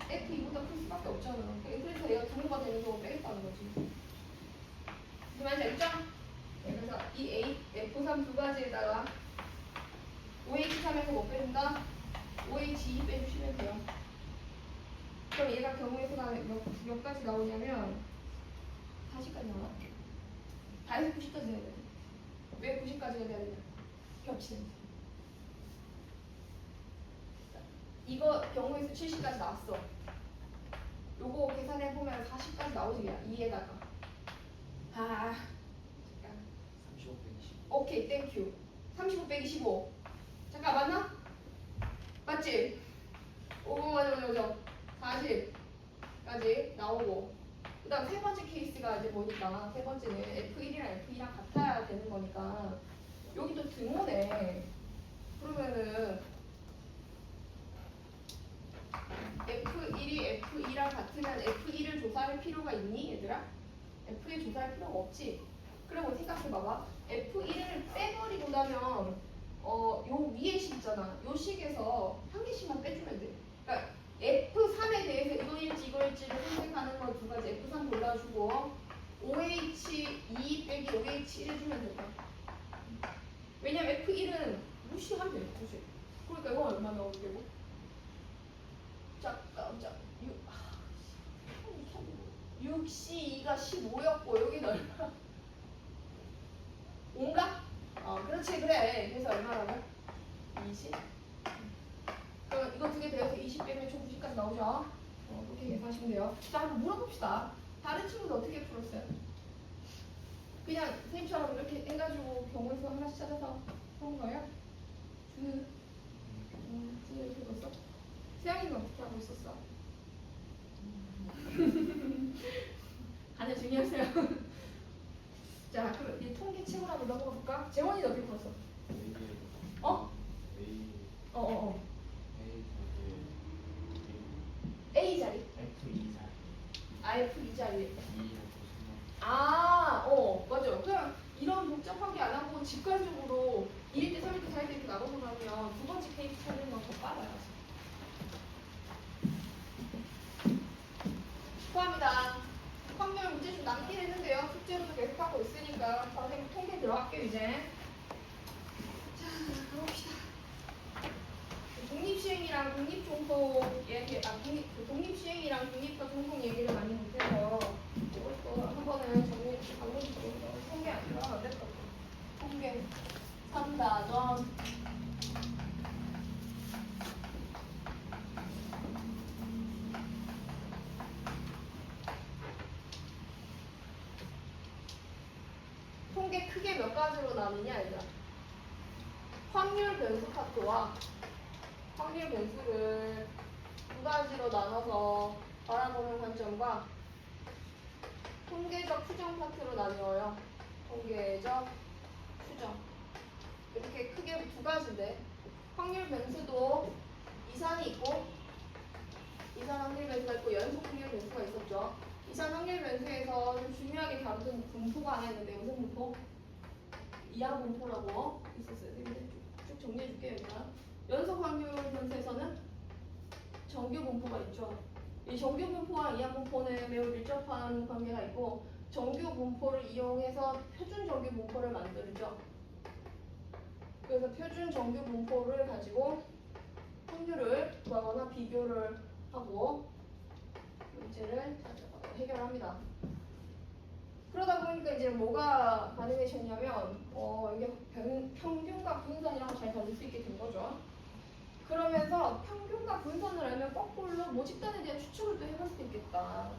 F2보다 클 수밖에 없잖아. 그래서 얘가 등호가 되는 경우 빼겠다는 거지. 무슨 말인지 알겠죠? 그래서 이 F3 두 가지에다가 OH3에서 뭐 빼준다? OH2 빼주시면 돼요. 그럼 얘가 경우의 수가 몇 가지 나오냐면 40까지 나와. 다 해서 90까지 해야 돼. 왜 90까지가 돼야 되냐? 겹치는. 이거 경우의 수 70까지 나왔어. 요거 계산해보면 40까지 나오지. 2에다가. 잠깐. 35 빼기 10. 오케이, 땡큐. 35 빼기 15. 잠깐, 맞나? 맞지? 오, 맞아. 40까지 나오고. 그 다음 세 번째 케이스가 이제 뭐니까, 세 번째는 F1이랑 F2랑 같아야 되는 거니까, 여기 또 등호네. 그러면은, F1이 F2랑 같으면 F1을 조사할 필요가 있니, 얘들아? F1 조사할 필요가 없지. 그리고 생각해봐봐. F1을 빼버리고 나면 요 위에 식 있잖아. 요 식에서 한 개씩만 빼주면 돼. 그러니까 F3에 대해서 이거일지를 선택하는 거 두 가지 F3 골라주고 OH2 빼기 OH1 해주면 된다. 왜냐면 F1은 무시하면 돼. 무시. 그러니까 이건 얼마 나오게 되고? 자, 6C2가 15였고 여기는 얼마? 5인가? 그렇지 그래. 그래서 얼마라고? 20? 그럼 이거 두 개 더해서 20 빼면 총 90까지 나오죠? 그렇게 계산하시면 돼요. 자 한번 물어봅시다. 다른 친구들 어떻게 풀었어요? 그냥 선생님처럼 이렇게 해가지고 경우에서 하나씩 찾아서 푸는 거예요? 이렇게 풀었어? 수영이는 어떻게 하고 있었어? 다들 중요하세요. 자, 그럼 이 통계책으로 한번 넘어가 볼까? 재원이는 어떻게 풀었어? 어? A 자리. F2 살. F2 자리. 2하고 맞아. 그냥 이런 복잡하게 안 하고 직관적으로 2일 때, 3일 때, 4일 때 이렇게 나눠서 가면 두 번째 케이스 찾는 건 더 빨라요. 수고합니다. 확률 문제 좀 남긴 했는데요. 숙제로도 계속하고 있으니까 선생님 통계 들어갈게요 이제. 자, 가봅시다. 독립시행이랑 독립종속 얘기, 독립시행이랑 독립과 종속 얘기를 많이 못해서 이것도 한 번은 정리해주고 통계 안 들어가면 안 될 것 같아요. 통계 3단원. 통계 크게 몇 가지로 나누냐 얘들아. 확률 변수 파트와 확률 변수를 두 가지로 나눠서 바라보는 관점과 통계적 추정 파트로 나뉘어요. 통계적 추정. 이렇게 크게 두 가지인데 확률 변수도 이산이 있고 이산 확률 변수가 있고 연속 확률 변수가 있었죠. 이산 확률 변수에서 좀 중요하게 다루던 분포가 하나 있는데 무슨 분포? 이하 분포라고 있었어요. 쭉 정리해줄게요. 여기다. 연속 확률 변수에서는 정규 분포가 있죠. 이 정규 분포와 이항 분포는 매우 밀접한 관계가 있고 정규 분포를 이용해서 표준 정규 분포를 만들죠. 그래서 표준 정규 분포를 가지고 확률을 구하거나 비교를 하고 문제를 해결합니다. 그러다 보니까 이제 뭐가 가능해졌냐면 이게 평균과 분선이라고 잘 가질 수 있게 된 거죠. 그러면서 평균과 분선을 알면 거꾸로 모집단에 대한 추측을 또 해볼 수도 있겠다.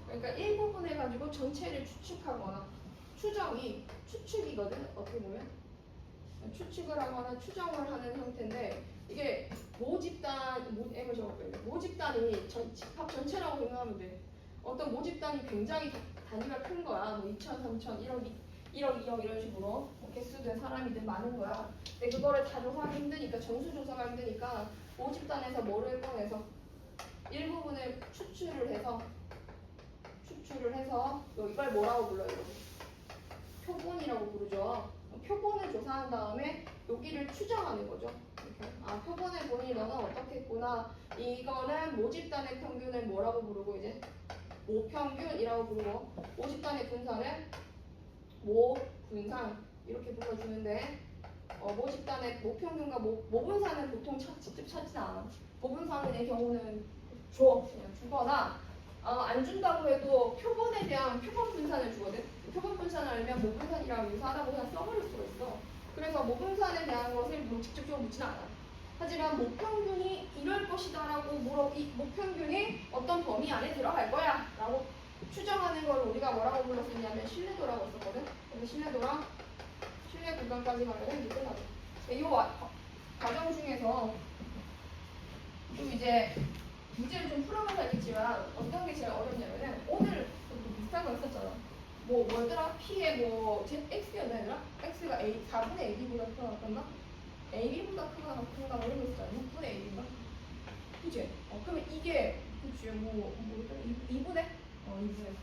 그러니까 일부분을 가지고 전체를 추측하거나 추정이 추측이거든. 어떻게 보면 추측을 하거나 추정을 하는 형태인데 이게 모집단이 집합 전체라고 생각하면 돼. 어떤 모집단이 굉장히 단위가 큰 거야. 뭐 2천, 3천, 1억, 2억 이런 식으로 개수된 사람이든 많은 거야. 근데 그거를 다 조사하기 힘드니까 전수조사가 힘드니까 모집단에서 뭐를 꺼내서 일부분을 추출을 해서 이걸 뭐라고 불러요? 표본이라고 부르죠. 표본을 조사한 다음에 여기를 추정하는 거죠. 이렇게. 표본을 보니 너는 어떻게 했구나. 이거는 모집단의 평균을 뭐라고 부르고 이제 모평균이라고 부르고 모집단의 분산은 모분산 이렇게 불러주는데 모집단의 모평균과 모분산은 보통 직접 찾지 않아. 모분산의 경우는 그냥 주거나 안 준다고 해도 표본에 대한 표본 분산을 주거든. 표본 분산을 알면 모분산이랑 유사하다고 그냥 써버릴 수가 있어. 그래서 모분산에 대한 것을 직접적으로 묻지는 않아. 하지만 모평균이 이럴 것이다라고 이 모평균이 어떤 범위 안에 들어갈 거야 라고 추정하는 걸 우리가 뭐라고 불렀었냐면 신뢰도라고 했었거든. 그래서 신뢰도랑 신뢰 구간까지 가면 이제 끝나죠. 이 과정 중에서 좀 이제 문제를 좀 풀어보면 알겠지만 어떤 게 제일 어렵냐면은 오늘 비슷한 거 했었잖아. 뭐더라? P의 X였나 얘들아? X가 4분의 AB보다 크거나 같았나? AB보다 크거나 같은가 뭐 이런 거 있었잖아. 6분의 AB인가? 그치? 그러면 이게 그치 2분의? 2분의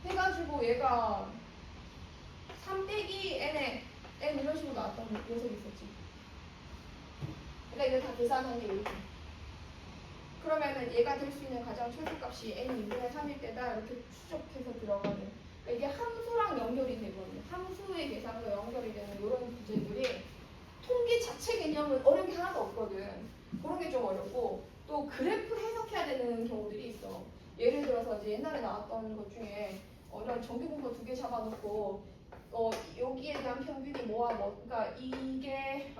해가지고 얘가 3 빼기 n에 n 이런 식으로 나왔던 녀석이 있었지. 그러니까 이걸 다 계산한 게 이렇게. 그러면은 얘가 될 수 있는 가장 최소값이 n 2분의 3일 때다 이렇게 추적해서 들어가는. 그러니까 이게 함수랑 연결이 되거든요. 함수의 계산과 연결이 되는 이런 문제들이 통계 자체 개념은 어려운 게 하나도 없거든. 그런 게 좀 어렵고 또 그래프 해석해야 되는 경우들이 있어. 예를 들어서 이제 옛날에 나왔던 것 중에 이런 정규 분포 2개 잡아놓고 여기에 대한 평균이 그러니까 이게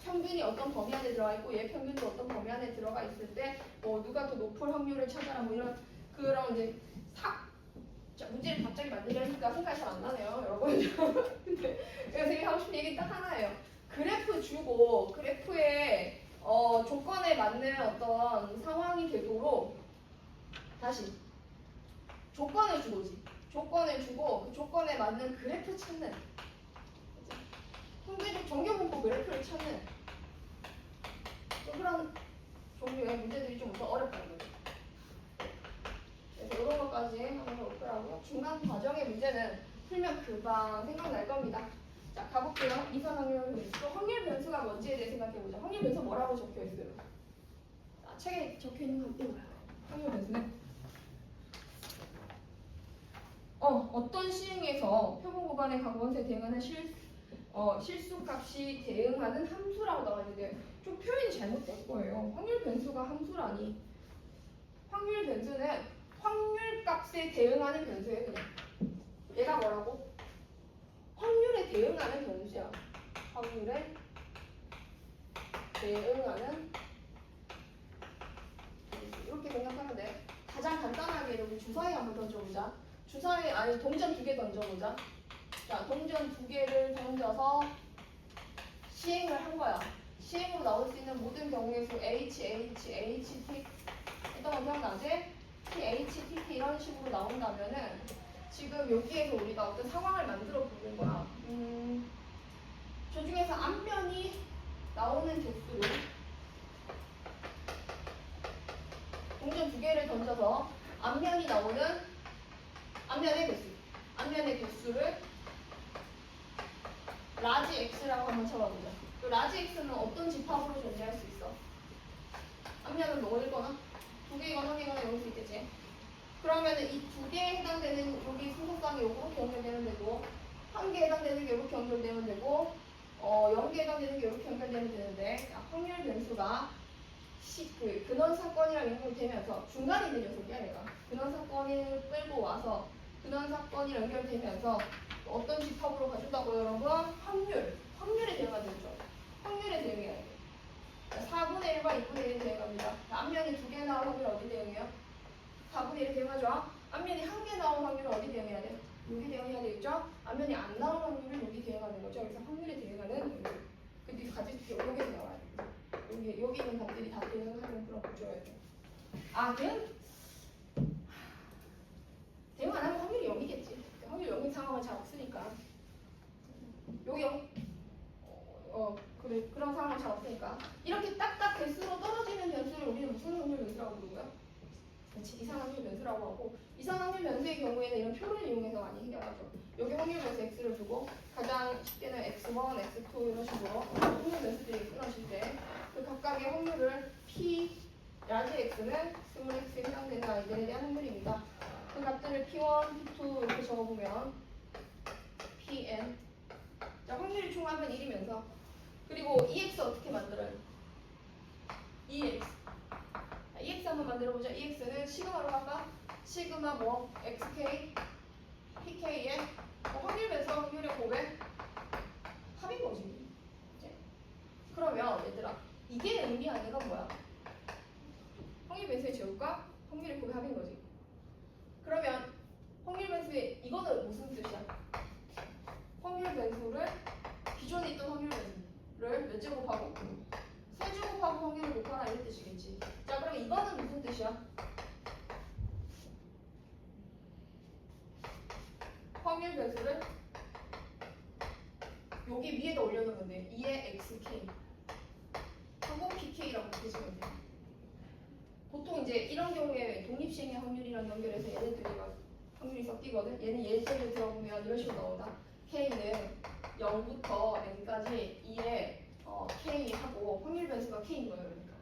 평균이 어떤 범위 안에 들어가 있고 얘 평균도 어떤 범위 안에 들어가 있을 때 누가 더 높을 확률을 찾아라 뭐 이런 그런 이제 문제를 갑자기 만들려니까 생각이 잘 안 나네요, 여러분. 근데 되게 하고 싶은 얘기 딱 하나예요. 그래프 주고 그래프에 조건에 맞는 어떤 상황이 되도록 다시 조건을 주고지. 조건을 주고 그 조건에 맞는 그래프 찾는. 통계적 정규 분포 그래프를 찾는 그런 종류의 문제들이 좀 더 어렵다는 거죠. 그래서 이런 것까지 한번 해볼거라고요. 중간 과정의 문제는 풀면 금방 생각날 겁니다. 자, 가볼게요. 이선 확률 변수. 확률 변수가 뭔지에 대해 생각해보자. 확률 변수 뭐라고 적혀있어요? 책에 적혀있는 거 이거야. 확률 변수는 어떤 시행에서 표본 구간의 강원세 대응하는 실수값이 대응하는 함수라고 나와 있는데 좀 표현이 잘못된 거예요. 확률 변수가 함수라니. 확률 변수는 확률값에 대응하는 변수예요. 그냥. 얘가 뭐라고? 확률에 대응하는 변수야. 확률에 대응하는 변수. 이렇게 생각하면 돼. 가장 간단하게 여기 주사위 한번 던져보자. 동전 2개 던져보자. 자, 동전 2개를 던져서 시행을 한 거야. 시행으로 나올 수 있는 모든 경우의 수 HT 했던 거 기억나지? HTT 이런 식으로 나온다면은 지금 여기에서 우리가 어떤 상황을 만들어 보는 거야. 저 중에서 앞면이 나오는 개수를 동전 2개를 던져서 앞면이 나오는 앞면의 개수를 라지 x라고 한번 쳐봐보자. 이 라지 x는 어떤 집합으로 존재할 수 있어? 앞면은 뭐일 거나? 두 개거나 한 개거나 이럴 수 있겠지. 그러면은 이 두 개에 해당되는 여기 순서상이 요렇게 연결되면 되고, 한 개에 해당되는 게 이렇게 연결되면 되고, 0개에 해당되는 게 이렇게 연결되면 되는데, 확률 변수가 그 근원 사건이랑 연결되면서 중간에 있는 녀석이야 얘가. 근원 사건을 끌고 와서 근원 사건이 연결되면서 어떤 집합으로 가준다고요 여러분? 확률에 대응하는 거죠. 확률에 대응해야 돼. 4분의 1과 2분의 1에 대응합니다. 앞면이 두 개 나올 확률 어디 대응해요? 4분의 1에 대응하죠. 앞면이 한 개 나올 확률은 어디 대응해야 돼? 여기 대응해야 되겠죠? 앞면이 안 나올 확률은 여기 대응하는 거죠. 그래서 확률에 대응하는 근데 같이 여기서 나와야 돼. 여기 있는 값들이 다 대응하는 그런 구조예요. 대응 안 하면 확률이 0이겠지. 확률 0인 상황은 잘 없으니까. 여기 0. 그래 그런 상황은 잘 없으니까. 이렇게 딱딱 개수로 떨어지는 변수를 우리는 무슨 확률 변수라고 부르고요? 그렇지, 이상확률 변수라고 하고, 이상확률 변수의 경우에는 이런 표를 이용해서 많이 해결하죠. 여기 확률 변수 x를 두고 가장 쉽게는 x1, x2 이런 식으로 확률 변수들이 끊어질 때 그 각각의 확률을 p 라지 x는 스몰 x에 해당되는 아이들에 대한 확률입니다. 그 값들을 p1, p2 이렇게 적어보면 pn. 자, 확률이 총합은 1이면서 그리고 EX 어떻게 만들어요? EX. 자, EX 한번 만들어보자. EX는 시그마로 할까? 시그마 뭐 XK, PK의 확률 변수 확률의 곱의 합인 거지. 그치? 그러면 얘들아 이게 의미하는 건 뭐야? 확률 변수의 제곱과 확률의 곱의 합인 거지. 그러면 확률 변수의 이거는 무슨 뜻이야? 확률 변수를 기존에 있던 확률 변수를 몇 제곱하고 세 제곱하고 확률을 곱하라 이런 뜻이겠지. 자, 그럼 이거는 무슨 뜻이야? 확률 변수를 여기 위에다 올려놓으면 돼. 2의 xk 하고 pk라고 붙이면 돼. 보통 이제 이런 경우에 독립시행의 확률이랑 연결해서 얘네들이 막 확률이 섞이거든. 얘는 예제를 들어보면 이런 식으로 나오다. k는 0부터 n까지 2의 k 하고 확률 변수가 k인 거예요. 그러니까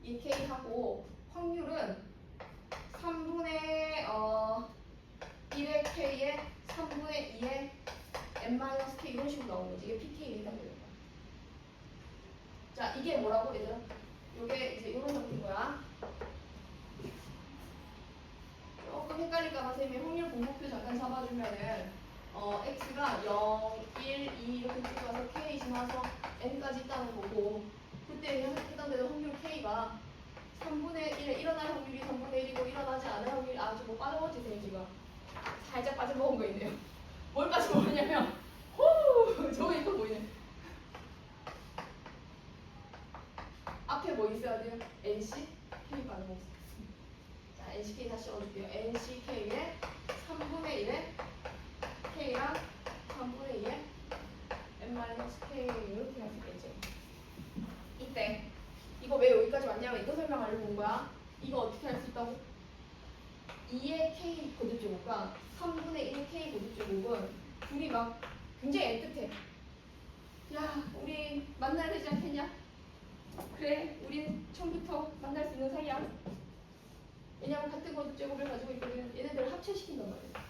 이 k 하고 확률은 3분의 1의 k에 3분의 2의 n-k 이런 식으로 나오는 거지. 이게 pk에 해당되는 거야. 자, 이게 뭐라고 얘들아? 요게 이제 이런 형태인 거야. 조금 헷갈릴까봐 쌤이 확률 분모표 잠깐 잡아주면은 x가 0, 1, 2 이렇게 찍어서 k 지나서 n까지 있다는 거고, 그때 해당되는 확률 k가 3분의 1에 일어날 확률이 3분의 1이고 일어나지 않을 확률이 아주 뭐 빠져버지 쌤 지금 살짝 빠져먹은 거 있네요. 뭘 빠져먹었냐면 저거 이거 보이네. 앞에 뭐 있어야 돼요? NC? K 빠져먹었어. 자, NCK 다시 적어줄게요. NCK에 3분의 1에 K랑 3분의 2에 n-K 이렇게 할 수 있겠죠. 이때 이거 왜 여기까지 왔냐면 이거 설명하려고 온 거야. 이거 어떻게 할 수 있다고? 2의 K 고집제곱과 3분의 1의 K 고집제곱은 둘이 막 굉장히 애틋해. 야, 우리 만나야 되지 않겠냐? 그래, 우린 처음부터 만날 수 있는 사이야. 왜냐면 같은 고집제곱을 가지고 있거든. 얘네들을 합체시킨단 말이야.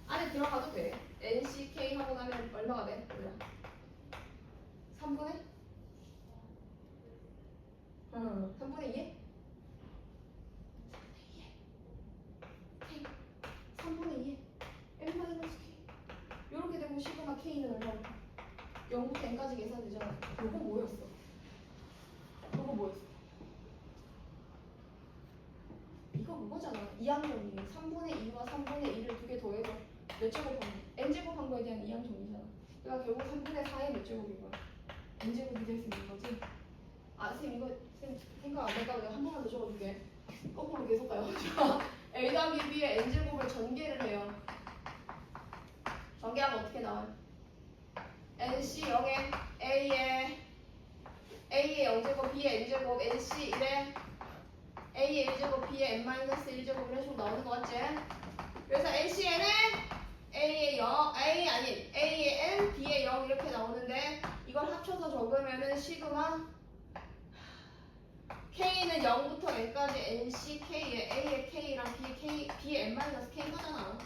안에 들어가도 돼. NCK 하고 나면 얼마가 돼? 몰라. 3분의? 3분의 2에? 3분의 2에 n-k 이렇게 되면 시그마 k는 얼마야? 0부터 n까지 계산되잖아. 요거 뭐였어? 요거 뭐였어? 이거 그거잖아. 2항 정리. 3분의 2와 3분의 2를 두 개 더해서 몇 제곱한 거? n제곱한 거에 대한 2항 정리잖아. 그러니까 결국 3분의 4의 몇 제곱인 거야? n제곱이 될 수 있는 거지. 아, 쌤 이거 쌤 생각 안 할까? 내가 한 번만 더 적어줄게. 거꾸로 계속 가요. a 더하기 b의 n제곱을 전개를 해요. 전개하면 어떻게 나와요? nc 0에 a의 0제곱 b의 n제곱 nc 1에 a의 1제곱 b의 n-1제곱 이런 식으로 나오는 거 같지? 그래서 ncn은 a의 0, a의 n, b의 0 이렇게 나오는 그러면은 시그마 K는 0부터 n까지 NCK에 A의 K랑 B의 N-K 거잖아.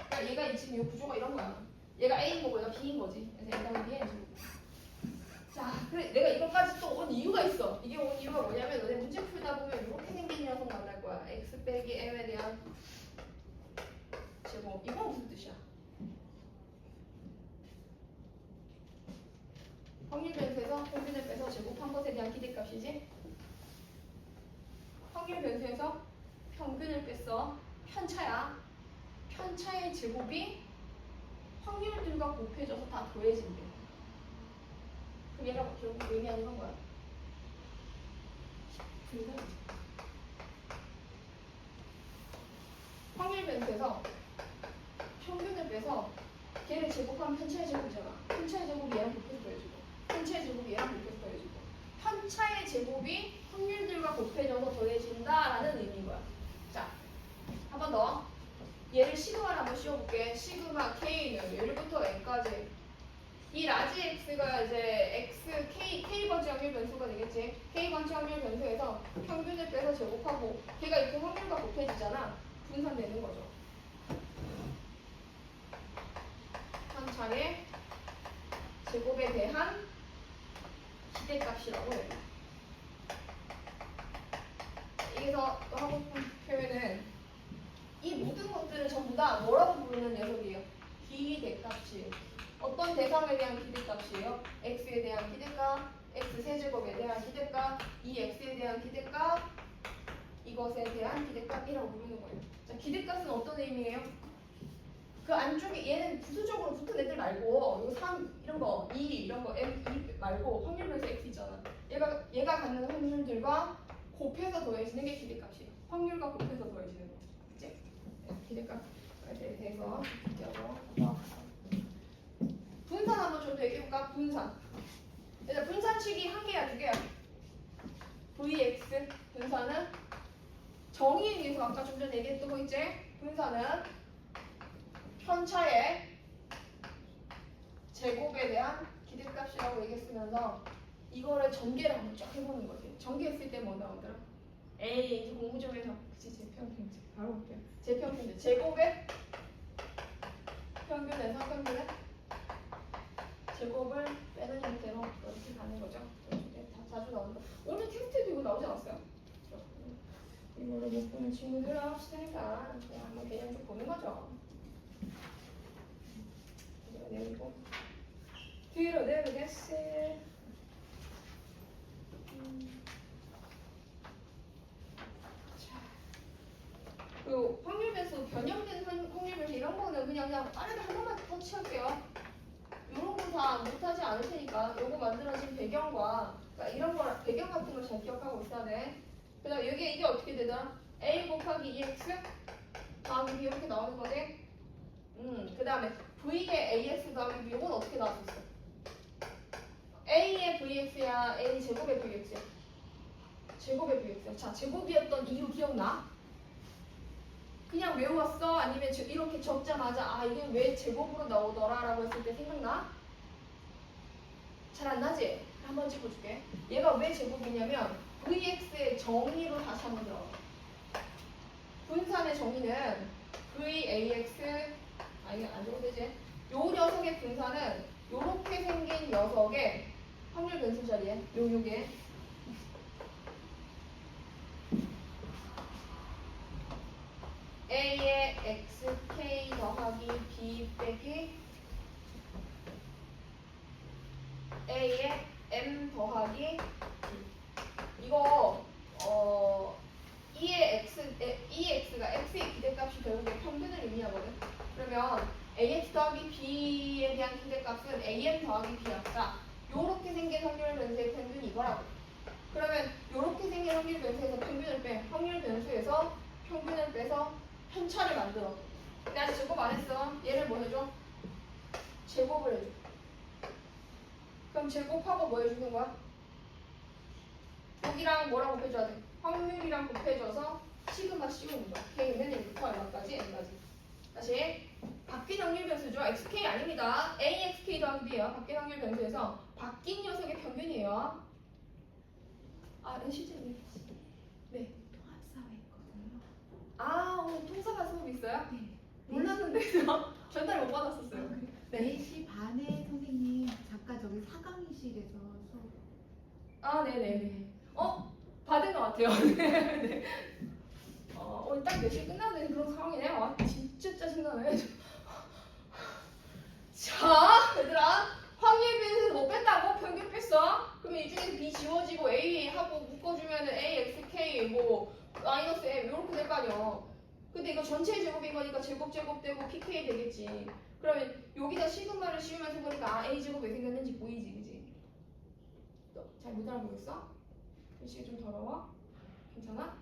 그러니까 얘가 지금 이 구조가 이런 거야. 얘가 A인 거고 얘가 B인 거지. 그래서 N하고 B의 N지. 자, 그래 내가 이것까지 또 온 이유가 있어. 이게 온 이유가 뭐냐면 너네 문제 풀다 보면 이렇게 생긴 녀석 만날 거야. X 빼기 M에 대한 제곱. 이건 무슨 뜻이야? 확률 변수에서 평균을 빼서 제곱한 것에 대한 기대값이지. 확률 변수에서 평균을 뺐어. 편차야. 편차의 제곱이 확률들과 곱해져서 다 더해진대. 그럼 얘가 결국 의미하는 건 뭐야? 분산. 확률 변수에서 평균을 빼서 걔를 제곱하면 편차의 제곱이잖아. 편차의 제곱이 얘랑 곱해서 더해주고 편차의 제곱이 얘랑 곱해서 더해주고 편차의 제곱이 확률들과 곱해져서 더해진다라는 의미인 거야. 자, 한 번 더. 얘를 시그마를 한번 씌워볼게. 시그마 K는 1부터 N까지 이 라지 X가 이제 X, K 번째 확률 변수가 되겠지. K 번째 확률 변수에서 평균을 빼서 제곱하고 걔가 이렇게 확률과 곱해지잖아. 분산되는 거죠. 편차의 제곱에 대한 기대값이라고 해요. 여기서 또 하고 싶은 표현은 이 모든 것들을 전부 다 뭐라고 부르는 녀석이에요? 기대값이에요. 어떤 대상에 대한 기대값이에요? x에 대한 기대값, x 세제곱에 대한 기대값, 이 x에 대한 기대값, 이것에 대한 기대값이라고 부르는 거예요. 자, 기대값은 어떤 의미예요? 그 안쪽에 얘는 부수적으로 붙은 애들 말고 이거 3 이런 거, 2 이런 거, m 2 말고 확률 변수 x 있잖아. 얘가 갖는 확률들과 곱해서 더해지는 게 기대값이에요. 확률과 곱해서 더해지는 거. 그치? 기대값에 대해서 비교하고 분산 한번 좀 더 얘기해볼까? 분산. 일단 분산식이 한 개야, 두 개야? Vx 분산은 정의에 의해서 아까 좀 전에 얘기했던 거 있지? 분산은 편차의 제곱에 대한 기대값이라고 얘기했으면서 이거를 전개를 한번 쫙 해보는 거지. 전개했을 때 뭐 나오더라? 에이, 이제 공부 좀 해서 그치, 제평균 바로 볼게요. 제평균 제곱의 평균에서 평균의 제곱을 빼는 형태로 이렇게 가는 거죠. 이렇게 다 자주 나온다. 오늘 테스트에도 이거 나오지 않았어요? 이거를 못 보는 친구들 없으니까 그냥 한번 개념 좀 보는 거죠. 내리고 뒤로 내리겠어. 그 확률 변수 변형된 확률 변수 이런 거는 그냥 빠르게 한 번만 터치할게요. 이런 거 다 못하지 않을 테니까 요거 만들어진 배경과 그러니까 이런 거 배경 같은 걸 잘 기억하고 있어야 돼. 그다음 여기 이게 어떻게 되더라? A 곱하기 2x 더하기 b 이렇게 나오는 거지. 그다음에 V의 AX 더하기 B 이건 어떻게 나왔었어? A의 VX야 A 제곱의 VX야? 제곱의 VX야. 자, 제곱이었던 이유 기억나? 그냥 외웠어? 아니면 이렇게 적자마자 아 이게 왜 제곱으로 나오더라 라고 했을 때 생각나? 잘 안 나지? 한번 짚어줄게. 얘가 왜 제곱이냐면 VX의 정의로 다시 한번 들어가. 분산의 정의는 VAX 이게 안 적어도 되지? 요 녀석의 분산은 요렇게 생긴 녀석의 확률 변수 자리에 요게 A의 XK 더하기 B 빼기 A의 M 더하기 이거 EX가 X의 기대값이 결국에 평균을 의미하거든. 그러면 AX 더하기 B에 대한 기대값은 AM 더하기 B였다. 요렇게 생긴 확률 변수의 평균이 이거라고. 그러면 요렇게 생긴 확률 변수에서 평균을 빼. 확률 변수에서 평균을 빼서 편차를 만들어. 근데 아직 제곱 안 했어. 얘를 뭐 해줘? 제곱을 해줘. 그럼 제곱하고 뭐 해주는 거야? 여기랑 뭐랑 곱해줘야 돼? 확률이랑 곱해줘서 시그마 씌우는 거야. K는 1부터 얼마까지? N까지. 다시 바뀐 확률 변수죠. xk 아닙니다. axk 더하기 b예요. 바뀐 확률 변수에서 바뀐 녀석의 평균이에요. 아, 실제 네. 통합사회 있거든요. 아, 오늘 통사가 수업 있어요? 네. 몰랐는데 전달 못 받았었어요. 네. 4시 반에 선생님 잠깐 저기 사강의실에서 수업. 아, 네네. 받은 것 같아요. 네. 오늘 딱 4시 끝나는 그런 상황이네요. 아, 진짜 짜증나네. 자, 얘들아. 확률 변수에서 뭐 뺐다고? 평균 뺐어? 그러면 이 중에서 B 지워지고 A 하고 묶어주면은 A, X, K, 뭐, 마이너스 M, 이렇게 될 거 아니야. 근데 이거 전체 제곱인 거니까 제곱되고 PK 되겠지. 그러면 여기다 시그마를 씌우면서 보니까 아, A 제곱 왜 생겼는지 보이지, 그지? 너 잘 못 알아보겠어? 글씨가 좀 더러워? 괜찮아?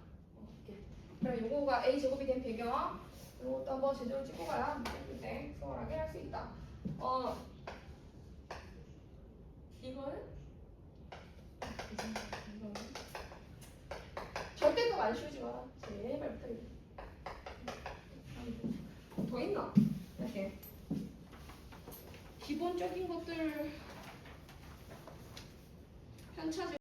오케이. 그럼 요거가 A 제곱이 된 배경. 요것도 한번 제대로 찍고 가야 그때 수월하게 할 수 있다. 이거는 절대 더 많이 씌우지 마라. 제발 부탁해. 더 있나? 이렇게 기본적인 것들 편차